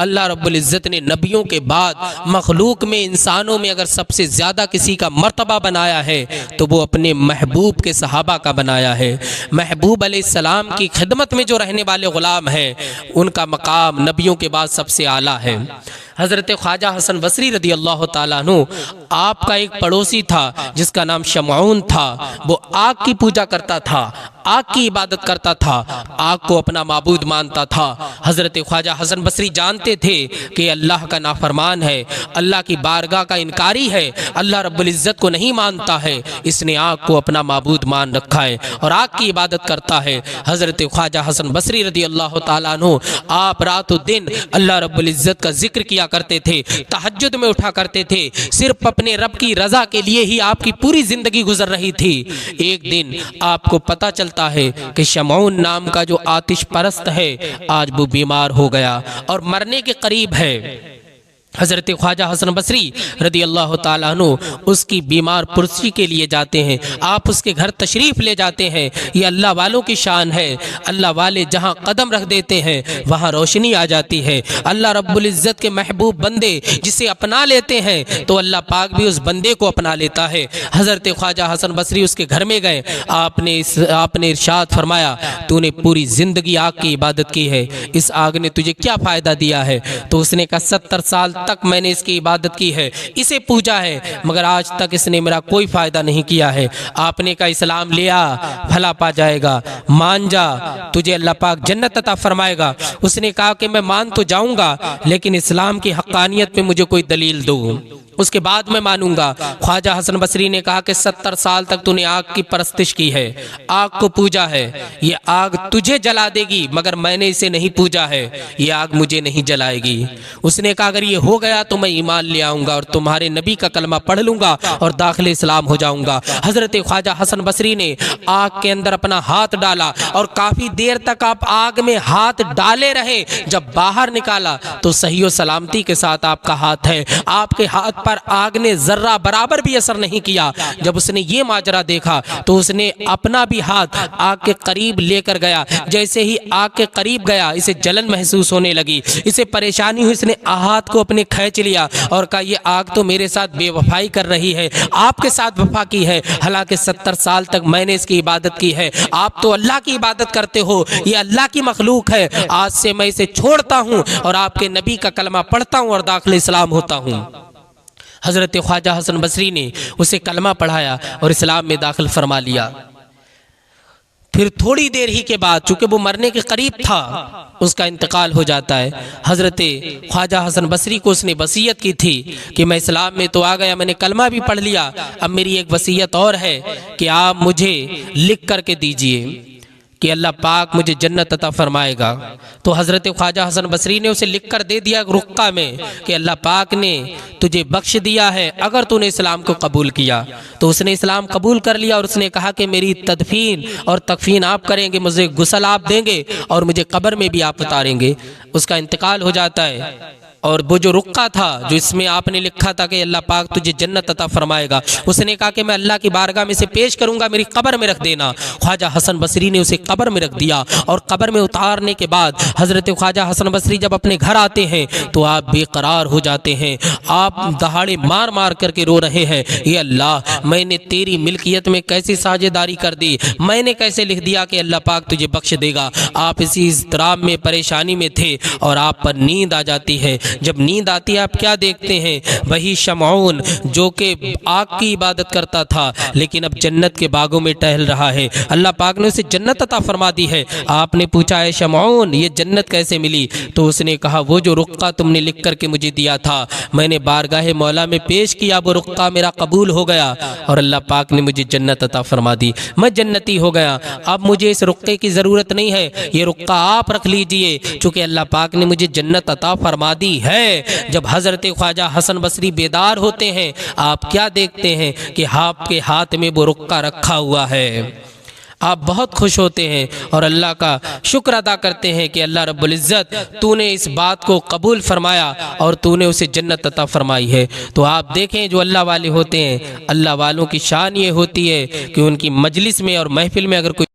اللہ رب العزت نے نبیوں کے بعد مخلوق میں انسانوں میں اگر سب سے زیادہ کسی کا مرتبہ بنایا ہے تو وہ اپنے محبوب کے صحابہ کا بنایا ہے۔ محبوب علیہ السلام کی خدمت میں جو رہنے والے غلام ہیں ان کا مقام نبیوں کے بعد سب سے اعلیٰ ہے۔ حضرت خواجہ حسن بصری رضی اللہ تعالیٰ عنہ آپ کا ایک پڑوسی تھا جس کا نام شمعون تھا۔ وہ آگ کی پوجا کرتا تھا، آگ کی عبادت کرتا تھا، آگ کو اپنا معبود مانتا تھا۔ حضرت خواجہ حسن بصری جانتے تھے کہ اللہ کا نافرمان ہے، اللہ کی بارگاہ کا انکاری ہے، اللہ رب العزت کو نہیں مانتا ہے، اس نے آگ کو اپنا معبود مان رکھا ہے اور آگ کی عبادت کرتا ہے۔ حضرت خواجہ حسن بصری رضی اللہ تعالیٰ عنہ آپ رات و دن اللہ رب العزت کا ذکر کیا کرتے تھے، تہجد میں اٹھا کرتے تھے، صرف اپنے رب کی رضا کے لیے ہی آپ کی پوری زندگی گزر رہی تھی۔ ایک دن آپ کو پتہ چلتا ہے کہ شمعون نام کا جو آتش پرست ہے آج وہ بیمار ہو گیا اور مرنے کے قریب ہے۔ حضرت خواجہ حسن بصری رضی اللہ تعالیٰ عنہ اس کی بیمار پرسی کے لیے جاتے ہیں، آپ اس کے گھر تشریف لے جاتے ہیں۔ یہ اللہ والوں کی شان ہے، اللہ والے جہاں قدم رکھ دیتے ہیں وہاں روشنی آ جاتی ہے۔ اللہ رب العزت کے محبوب بندے جسے اپنا لیتے ہیں تو اللہ پاک بھی اس بندے کو اپنا لیتا ہے۔ حضرت خواجہ حسن بصری اس کے گھر میں گئے، آپ نے ارشاد فرمایا تو نے پوری زندگی آگ کی عبادت کی ہے، اس آگ نے تجھے کیا فائدہ دیا ہے؟ تو اس نے کہا 70 سال تک میں نے اس کی عبادت کی ہے، اسے پوجا ہے، مگر آج تک اس نے میرا کوئی فائدہ نہیں کیا ہے۔ آپ نے کہا اسلام لیا بھلا پا جائے گا، مان جا تجھے اللہ پاک جنت عطا فرمائے گا۔ اس نے کہا کہ میں مان تو جاؤں گا لیکن اسلام کی حقانیت پہ مجھے کوئی دلیل دو، اس کے بعد میں مانوں گا۔ خواجہ حسن بصری نے کہا کہ 70 سال تک تو نے آگ کی پرستش کی ہے، آگ کو پوجا ہے، یہ آگ تجھے جلا دے گی مگر میں نے اسے نہیں پوجا ہے، یہ آگ مجھے نہیں جلائے گی۔ اس نے کہا اگر یہ ہو گیا تو میں ایمان لے آؤں گا اور تمہارے نبی کا کلمہ پڑھ لوں گا اور داخل اسلام ہو جاؤں گا۔ حضرت خواجہ حسن بصری نے آگ کے اندر اپنا ہاتھ ڈالا اور کافی دیر تک آپ آگ میں ہاتھ ڈالے رہے، جب باہر نکالا تو صحیح و سلامتی کے ساتھ آپ کا ہاتھ ہے، آپ کے ہاتھ پر آگ نے ذرہ برابر بھی اثر نہیں کیا۔ جب اس نے یہ ماجرا دیکھا تو اس نے اپنا بھی ہاتھ آگ کے قریب لے کر گیا، جیسے ہی آگ کے قریب گیا اسے جلن محسوس ہونے لگی، اسے پریشانی ہوئی، اس نے ہاتھ کو اپنے کھینچ لیا اور کہا یہ آگ تو میرے ساتھ بے وفائی کر رہی ہے، آپ کے ساتھ وفا کی ہے، حالانکہ 70 سال تک میں نے اس کی عبادت کی ہے، آپ تو اللہ کی عبادت کرتے ہو، یہ اللہ کی مخلوق ہے، آج سے میں اسے چھوڑتا ہوں اور آپ کے نبی کا کلمہ پڑھتا ہوں اور داخل اسلام ہوتا ہوں۔ حضرت خواجہ حسن بصری نے اسے کلمہ پڑھایا اور اسلام میں داخل فرما لیا۔ پھر تھوڑی دیر ہی کے بعد چونکہ وہ مرنے کے قریب تھا اس کا انتقال ہو جاتا ہے۔ حضرت خواجہ حسن بصری کو اس نے وصیت کی تھی کہ میں اسلام میں تو آ گیا، میں نے کلمہ بھی پڑھ لیا، اب میری ایک وصیت اور ہے کہ آپ مجھے لکھ کر کے دیجئے کہ اللہ پاک مجھے جنت عطا فرمائے گا۔ تو حضرت خواجہ حسن بصری نے اسے لکھ کر دے دیا رقعہ میں کہ اللہ پاک نے تجھے بخش دیا ہے اگر تو نے اسلام کو قبول کیا۔ تو اس نے اسلام قبول کر لیا اور اس نے کہا کہ میری تدفین اور تکفین آپ کریں گے، مجھے غسل آپ دیں گے اور مجھے قبر میں بھی آپ اتاریں گے۔ اس کا انتقال ہو جاتا ہے اور وہ جو رقعہ تھا جو اس میں آپ نے لکھا تھا کہ اللہ پاک تجھے جنت عطا فرمائے گا، اس نے کہا کہ میں اللہ کی بارگاہ میں سے پیش کروں گا، میری قبر میں رکھ دینا۔ خواجہ حسن بصری نے اسے قبر میں رکھ دیا اور قبر میں اتارنے کے بعد حضرت خواجہ حسن بصری جب اپنے گھر آتے ہیں تو آپ بے قرار ہو جاتے ہیں، آپ دہاڑے مار مار کر کے رو رہے ہیں، یہ اللہ میں نے تیری ملکیت میں کیسی ساجھیداری کر دی، میں نے کیسے لکھ دیا کہ اللہ پاک تجھے بخش دے گا۔ آپ اسی اضطراب میں پریشانی میں تھے اور آپ پر نیند آ جاتی ہے۔ جب نیند آتی ہے آپ کیا دیکھتے ہیں؟ وہی شمعون جو کہ آگ کی عبادت کرتا تھا لیکن اب جنت کے باغوں میں ٹہل رہا ہے، اللہ پاک نے اسے جنت عطا فرما دی ہے۔ آپ نے پوچھا ہے شمعون یہ جنت کیسے ملی؟ تو اس نے کہا وہ جو رقعہ تم نے لکھ کر کے مجھے دیا تھا میں نے بارگاہ مولا میں پیش کیا، وہ رقعہ میرا قبول ہو گیا اور اللہ پاک نے مجھے جنت عطا فرما دی، میں جنتی ہو گیا، اب مجھے اس رقعے کی ضرورت نہیں ہے، یہ رقعہ آپ رکھ لیجئے چونکہ اللہ پاک نے مجھے جنت عطا فرما دی ہے۔ جب حضرت خواجہ حسن بصری بیدار ہوتے ہیں آپ کیا دیکھتے ہیں کہ آپ کے ہاتھ میں وہ رقعہ رکھا ہوا ہے، آپ بہت خوش ہوتے ہیں اور اللہ کا شکر ادا کرتے ہیں کہ اللہ رب العزت تو نے اس بات کو قبول فرمایا اور تو نے اسے جنت عطا فرمائی ہے۔ تو آپ دیکھیں جو اللہ والے ہوتے ہیں، اللہ والوں کی شان یہ ہوتی ہے کہ ان کی مجلس میں اور محفل میں اگر کوئی